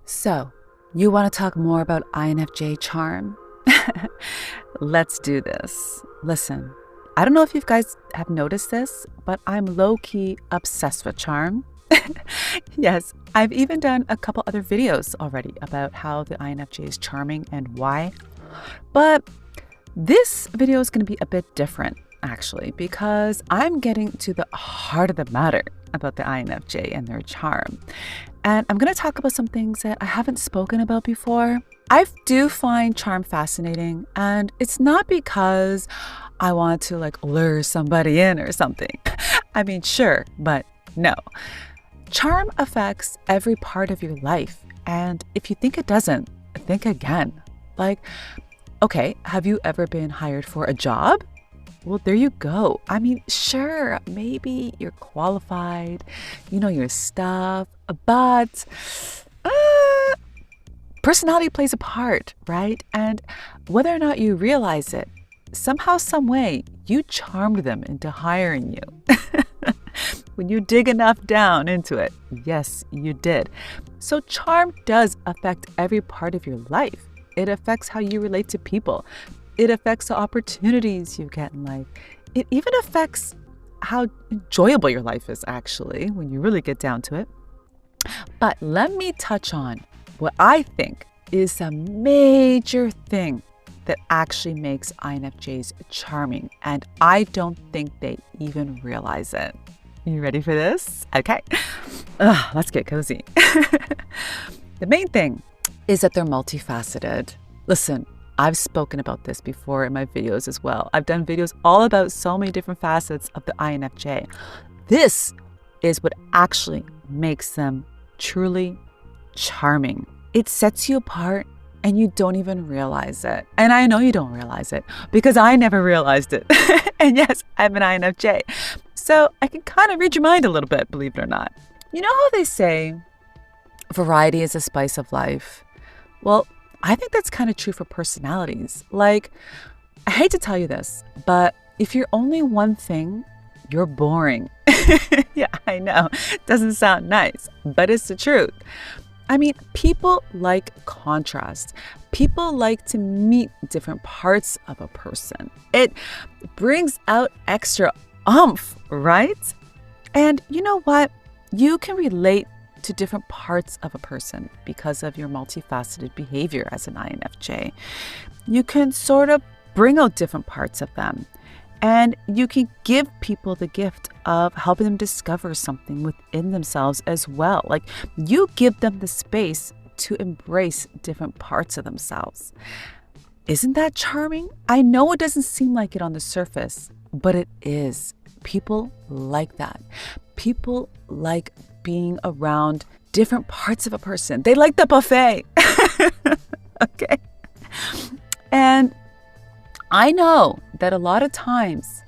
So, you want to talk more about INFJ charm? Let's do this. Listen, I don't know if you guys have noticed this, but I'm low-key obsessed with charm. Yes, I've even done a couple other videos already about how the INFJ is charming and why. But this video is going to be a bit different, actually, because I'm getting to the heart of the matter about the INFJ and their charm. And I'm going to talk about some things that I haven't spoken about before. I do find charm fascinating, and it's not because I want to lure somebody in or something. I mean, sure, but no. Charm affects every part of your life, and if you think it doesn't, think again. Okay, have you ever been hired for a job? Well, there you go. I mean, sure, maybe you're qualified, you know your stuff, but personality plays a part, right? And whether or not you realize it, somehow, some way, you charmed them into hiring you. When you dig enough down into it, yes, you did. So charm does affect every part of your life. It affects how you relate to people. It affects the opportunities you get in life. It even affects how enjoyable your life is, actually, when you really get down to it. But let me touch on what I think is a major thing that actually makes INFJs charming, and I don't think they even realize it. You ready for this? Okay. Let's get cozy. The main thing is that they're multifaceted. Listen, I've spoken about this before in my videos as well. I've done videos all about so many different facets of the INFJ. This is what actually makes them truly charming. It sets you apart and you don't even realize it. And I know you don't realize it because I never realized it. And yes, I'm an INFJ. So I can kind of read your mind a little bit, believe it or not. You know how they say variety is the spice of life? Well, I think that's kind of true for personalities. I hate to tell you this, but if you're only one thing, you're boring. Yeah, I know. Doesn't sound nice, but it's the truth. I mean, people like contrast. People like to meet different parts of a person. It brings out extra oomph, right? And you know what? You can relate to different parts of a person because of your multifaceted behavior as an INFJ. You can sort of bring out different parts of them, and you can give people the gift of helping them discover something within themselves as well. You give them the space to embrace different parts of themselves. Isn't that charming? I know it doesn't seem like it on the surface, but it is. People like that. People like being around different parts of a person. They like the buffet. Okay. And I know that a lot of times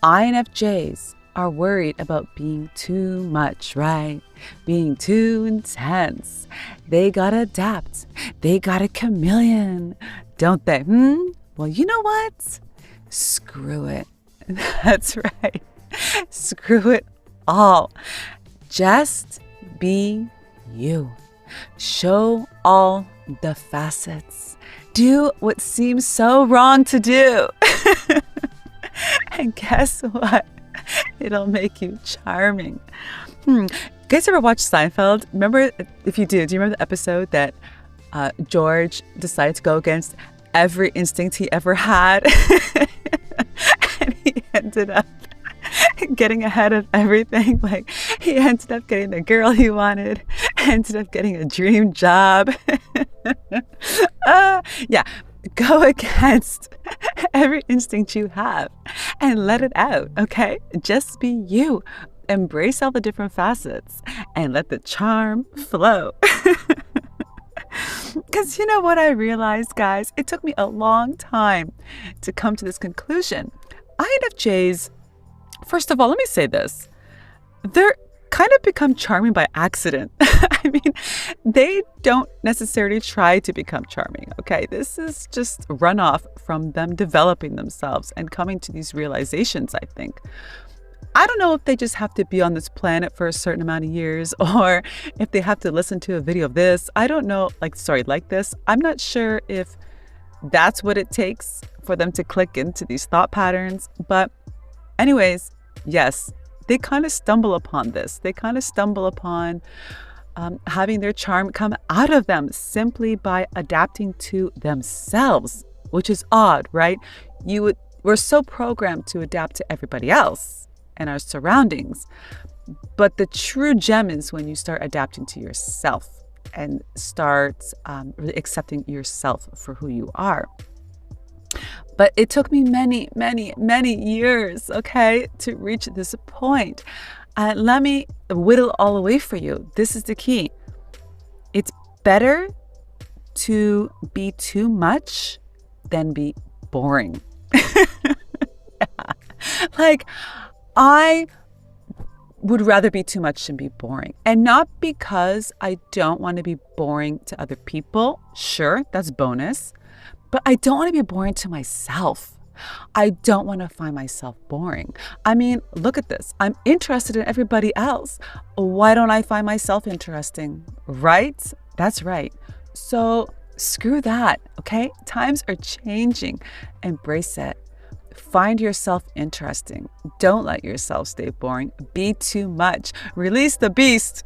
INFJs are worried about being too much, right? Being too intense. They gotta adapt. They gotta chameleon, don't they? Well, you know what? Screw it. That's right. Screw it all. Just be you. Show all the facets. Do what seems so wrong to do. And guess what? It'll make you charming. You guys ever watch Seinfeld? Remember, if you do you remember the episode that George decided to go against every instinct he ever had? And he ended up getting ahead of everything. He ended up getting the girl he wanted, ended up getting a dream job. Yeah, go against every instinct you have and let it out, okay? Just be you. Embrace all the different facets and let the charm flow. Because you know what I realized, guys? It took me a long time to come to this conclusion. INFJs, first of all, let me say this. They're kind of become charming by accident. I mean, they don't necessarily try to become charming, okay? This is just runoff from them developing themselves and coming to these realizations, I think. I don't know if they just have to be on this planet for a certain amount of years or if they have to listen to a video of this. I don't know, like this. I'm not sure if that's what it takes for them to click into these thought patterns. But anyways, yes, they kind of stumble upon this. They kind of stumble upon having their charm come out of them simply by adapting to themselves, which is odd, right? We're so programmed to adapt to everybody else and our surroundings. But the true gem is when you start adapting to yourself and start really accepting yourself for who you are. But it took me many, many, many years, okay, to reach this point. Let me whittle all away for you. This is the key. It's better to be too much than be boring. Like, I would rather be too much than be boring. And not because I don't want to be boring to other people. Sure, that's bonus. But I don't want to be boring to myself. I don't want to find myself boring. I mean, look at this. I'm interested in everybody else. Why don't I find myself interesting? Right? That's right. So screw that, okay? Times are changing. Embrace it. Find yourself interesting. Don't let yourself stay boring. Be too much. Release the beast.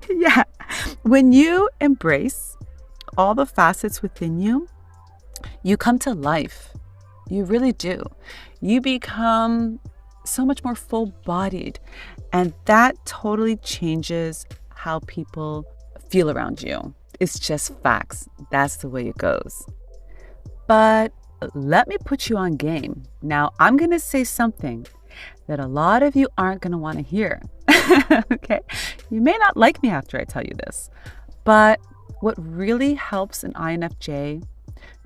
Yeah. When you embrace all the facets within you, you come to life. You really do. You become so much more full-bodied. And that totally changes how people feel around you. It's just facts. That's the way it goes. But let me put you on game. Now, I'm going to say something that a lot of you aren't going to want to hear. Okay? You may not like me after I tell you this, but what really helps an INFJ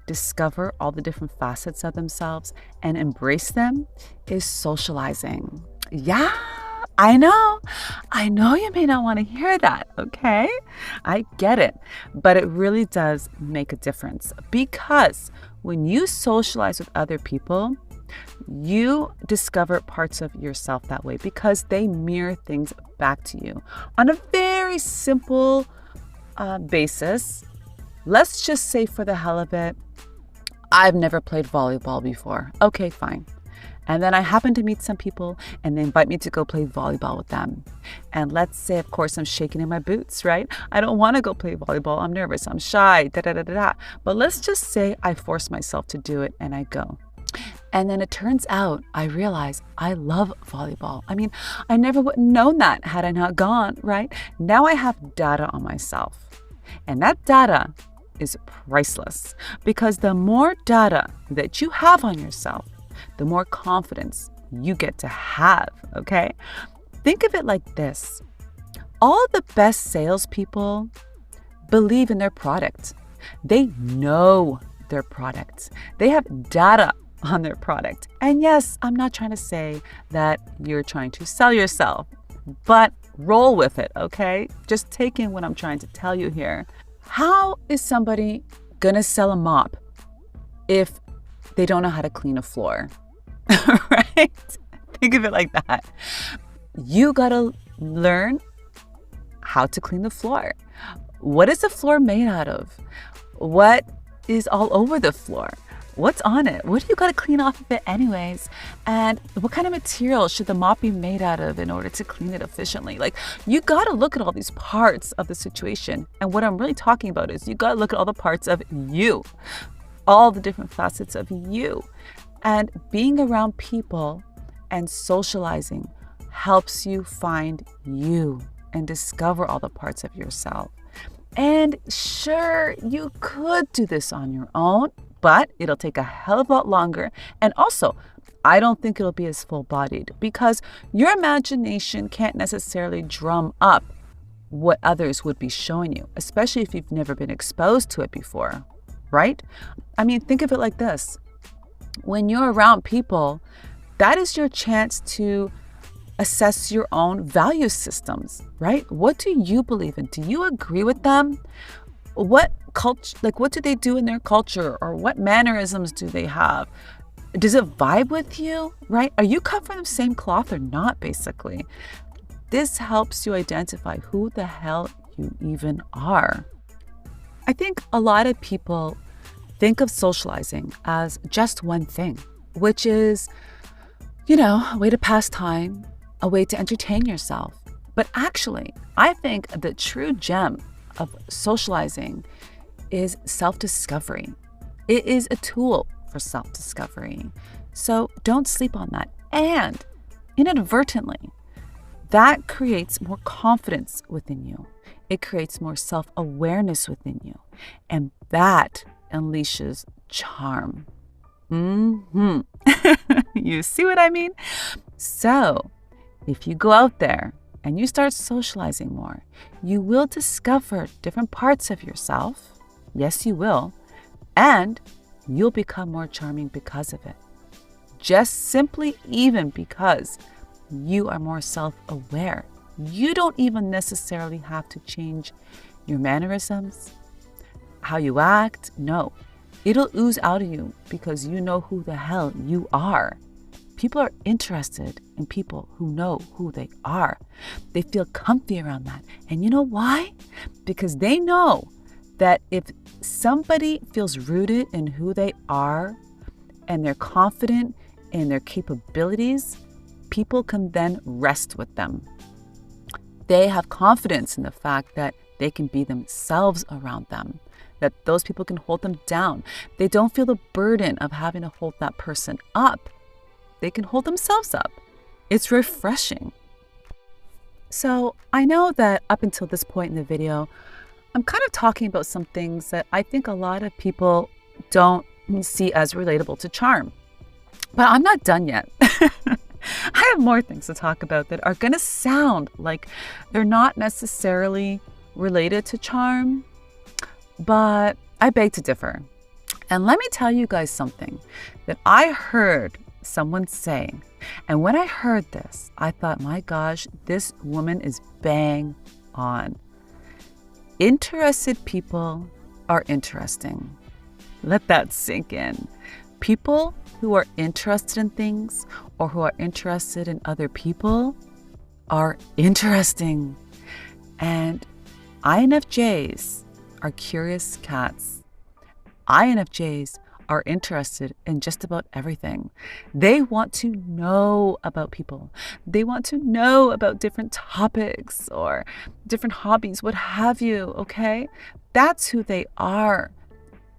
discover all the different facets of themselves and embrace them is socializing. Yeah, I know you may not want to hear that, okay? I get it, but it really does make a difference because when you socialize with other people, you discover parts of yourself that way because they mirror things back to you on a very simple basis. Let's just say for the hell of it, I've never played volleyball before. Okay, fine. And then I happen to meet some people and they invite me to go play volleyball with them. And let's say, of course, I'm shaking in my boots, right? I don't want to go play volleyball. I'm nervous. I'm shy. But let's just say I force myself to do it and I go. And then it turns out I realize I love volleyball. I mean, I never would have known that had I not gone, right? Now I have data on myself. And that data is priceless because the more data that you have on yourself, the more confidence you get to have, okay? Think of it like this. All the best salespeople believe in their product. They know their product. They have data on their product. And yes, I'm not trying to say that you're trying to sell yourself, but roll with it, okay? Just take in what I'm trying to tell you here. How is somebody gonna sell a mop if they don't know how to clean a floor? Right? Think of it like that. You gotta learn how to clean the floor. What is the floor made out of? What is all over the floor? What's on it? What do you got to clean off of it anyways? And what kind of material should the mop be made out of in order to clean it efficiently? Like, you got to look at all these parts of the situation. And what I'm really talking about is you got to look at all the parts of you, all the different facets of you. And being around people and socializing helps you find you and discover all the parts of yourself. And sure, you could do this on your own, but it'll take a hell of a lot longer. And also, I don't think it'll be as full-bodied because your imagination can't necessarily drum up what others would be showing you, especially if you've never been exposed to it before, right? I mean, think of it like this. When you're around people, that is your chance to assess your own value systems, right? What do you believe in? Do you agree with them? What culture, what do they do in their culture, or what mannerisms do they have? Does it vibe with you, right? Are you cut from the same cloth or not, basically? This helps you identify who the hell you even are. I think a lot of people think of socializing as just one thing, which is, a way to pass time, a way to entertain yourself. But actually, I think the true gem of socializing is self-discovery. It is a tool for self-discovery. So don't sleep on that. And inadvertently, that creates more confidence within you. It creates more self-awareness within you. And that unleashes charm. You see what I mean? So if you go out there and you start socializing more, you will discover different parts of yourself. Yes, you will. And you'll become more charming because of it. Just simply even because you are more self-aware. You don't even necessarily have to change your mannerisms, how you act. No, it'll ooze out of you because you know who the hell you are. People are interested in people who know who they are. They feel comfy around that. And you know why? Because they know that if somebody feels rooted in who they are and they're confident in their capabilities, people can then rest with them. They have confidence in the fact that they can be themselves around them, that those people can hold them down. They don't feel the burden of having to hold that person up. They can hold themselves up. It's refreshing. So I know that up until this point in the video, I'm kind of talking about some things that I think a lot of people don't see as relatable to charm. But I'm not done yet. I have more things to talk about that are going to sound like they're not necessarily related to charm, but I beg to differ. And let me tell you guys something that I heard someone say. And when I heard this, I thought, my gosh, this woman is bang on. Interested people are interesting. Let that sink in. People who are interested in things or who are interested in other people are interesting. And INFJ'S are curious cats. INFJ'S are interested in just about everything. They want to know about people. They want to know about different topics or different hobbies, what have you, okay? That's who they are.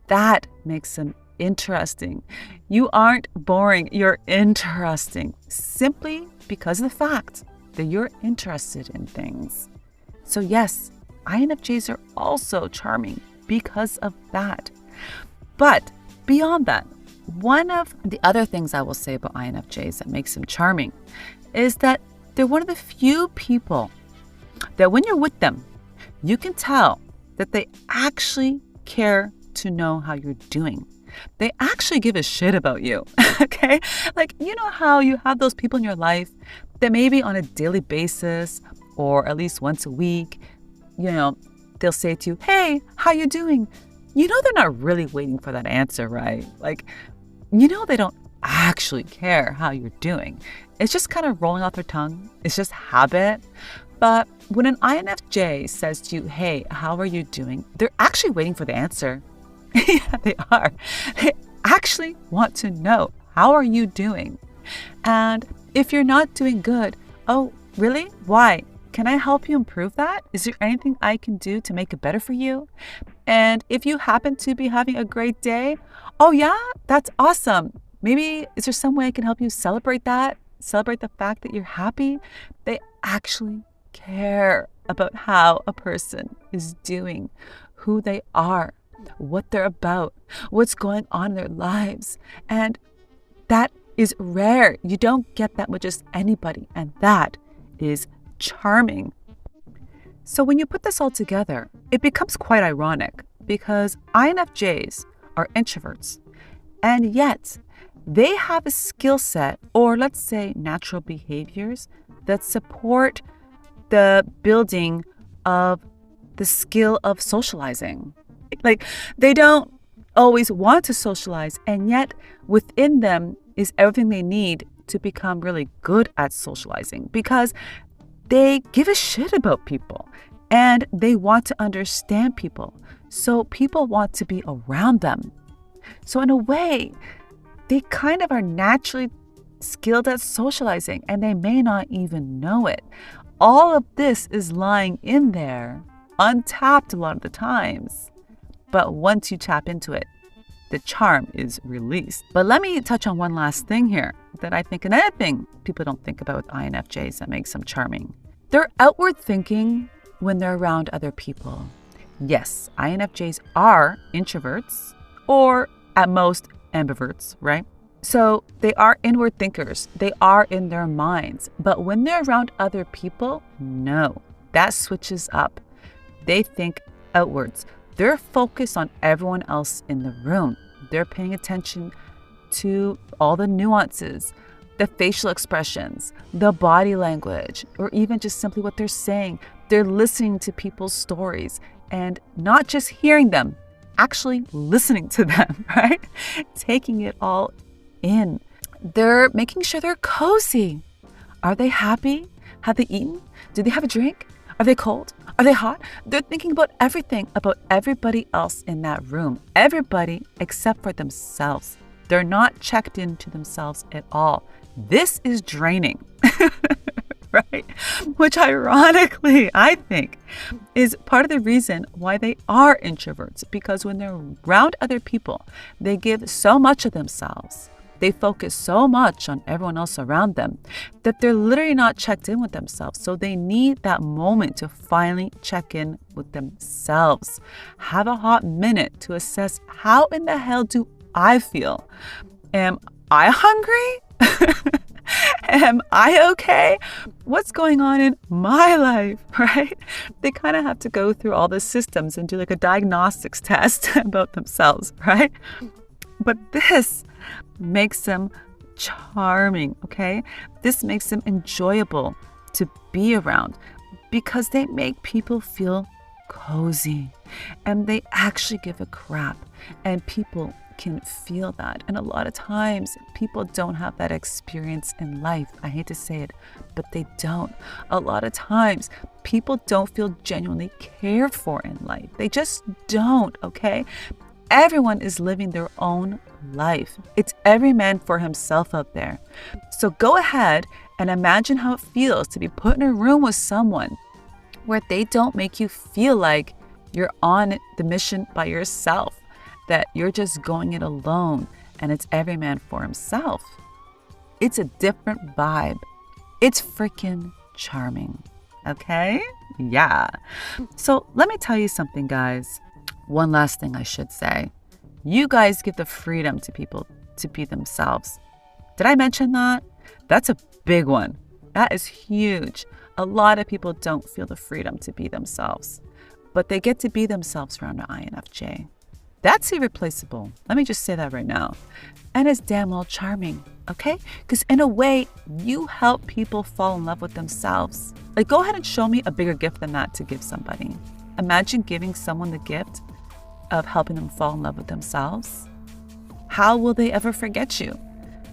That makes them interesting. You aren't boring, you're interesting simply because of the fact that you're interested in things. So yes, INFJs are also charming because of that. But beyond that, one of the other things I will say about INFJs that makes them charming is that they're one of the few people that when you're with them, you can tell that they actually care to know how you're doing. They actually give a shit about you, okay? Like, you know how you have those people in your life that maybe on a daily basis or at least once a week, they'll say to you, hey, how you doing? They're not really waiting for that answer, right? Like, they don't actually care how you're doing. It's just kind of rolling off their tongue. It's just habit. But when an INFJ says to you, hey, how are you doing? They're actually waiting for the answer. Yeah, they are. They actually want to know, how are you doing? And if you're not doing good, oh, really? Why? Can I help you improve that? Is there anything I can do to make it better for you? And if you happen to be having a great day, oh yeah, that's awesome. Maybe is there some way I can help you celebrate that? Celebrate the fact that you're happy? They actually care about how a person is doing, who they are, what they're about, what's going on in their lives. And that is rare. You don't get that with just anybody. And that is charming. So when you put this all together, it becomes quite ironic because INFJs are introverts. And yet they have a skill set, or let's say natural behaviors, that support the building of the skill of socializing. Like, they don't always want to socialize, and yet within them, is everything they need to become really good at socializing because they give a shit about people and they want to understand people. So people want to be around them. So in a way, they kind of are naturally skilled at socializing and they may not even know it. All of this is lying in there, untapped a lot of the times. But once you tap into it, the charm is released. But let me touch on one last thing here that I think another thing people don't think about with INFJs that makes them charming. They're outward thinking when they're around other people. Yes, INFJs are introverts or at most ambiverts, right? So they are inward thinkers. They are in their minds. But when they're around other people, no, that switches up. They think outwards. They're focused on everyone else in the room. They're paying attention to all the nuances, the facial expressions, the body language, or even just simply what they're saying. They're listening to people's stories and not just hearing them, actually listening to them, right? Taking it all in. They're making sure they're cozy. Are they happy? Have they eaten? Do they have a drink? Are they cold? Are they hot? They're thinking about everything, about everybody else in that room. Everybody except for themselves. They're not checked into themselves at all. This is draining, right? Which ironically, I think, is part of the reason why they are introverts. Because when they're around other people, they give so much of themselves. They focus so much on everyone else around them that they're literally not checked in with themselves. So they need that moment to finally check in with themselves. Have a hot minute to assess, how in the hell do I feel? Am I hungry? Am I okay? What's going on in my life, right? They kind of have to go through all the systems and do like a diagnostics test about themselves, right? But this makes them charming, okay? This makes them enjoyable to be around because they make people feel cozy and they actually give a crap, and people can feel that. And a lot of times people don't have that experience in life. I hate to say it, but they don't. A lot of times people don't feel genuinely cared for in life. They just don't, okay? Everyone is living their own life. It's every man for himself out there. So go ahead and imagine how it feels to be put in a room with someone where they don't make you feel like you're on the mission by yourself, that you're just going it alone and it's every man for himself. It's a different vibe. It's freaking charming. Okay? Yeah. So let me tell you something, guys. One last thing I should say. You guys give the freedom to people to be themselves. Did I mention that? That's a big one. That is huge. A lot of people don't feel the freedom to be themselves, but they get to be themselves around an INFJ. That's irreplaceable. Let me just say that right now. And it's damn well charming, okay? Because in a way, you help people fall in love with themselves. Like, go ahead and show me a bigger gift than that to give somebody. Imagine giving someone the gift of helping them fall in love with themselves. How will they ever forget you?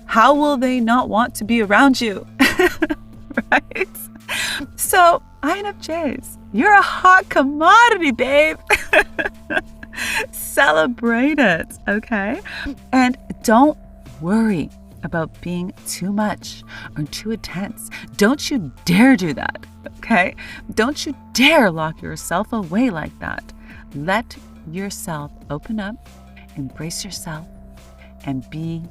How will they not want to be around you? Right? So, INFJs, you're a hot commodity, babe. Celebrate it, okay? And don't worry about being too much or too intense. Don't you dare do that, okay? Don't you dare lock yourself away like that. Let yourself open up, embrace yourself, and be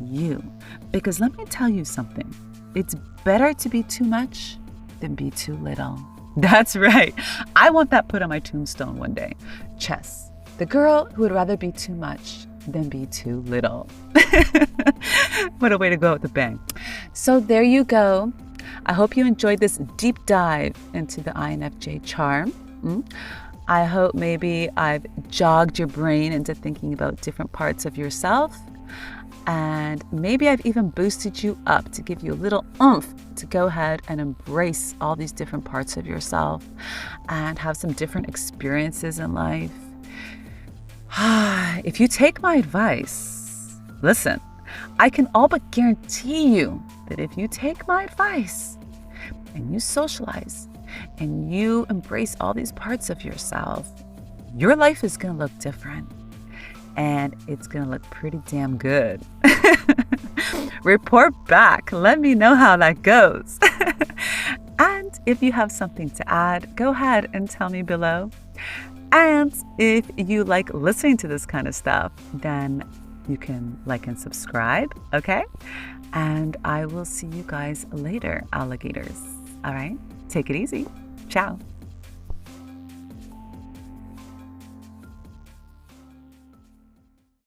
you. Because let me tell you something. It's better to be too much than be too little. That's right. I want that put on my tombstone one day. Chess, the girl who would rather be too much than be too little. What a way to go with a bang. So there you go. I hope you enjoyed this deep dive into the INFJ charm. I hope maybe I've jogged your brain into thinking about different parts of yourself. And maybe I've even boosted you up to give you a little oomph to go ahead and embrace all these different parts of yourself and have some different experiences in life. If you take my advice, listen, I can all but guarantee you that if you take my advice and you socialize and you embrace all these parts of yourself, your life is going to look different. And it's going to look pretty damn good. Report back. Let me know how that goes. And if you have something to add, go ahead and tell me below. And if you like listening to this kind of stuff, then you can like and subscribe, okay? And I will see you guys later, alligators. All right? Take it easy. Ciao.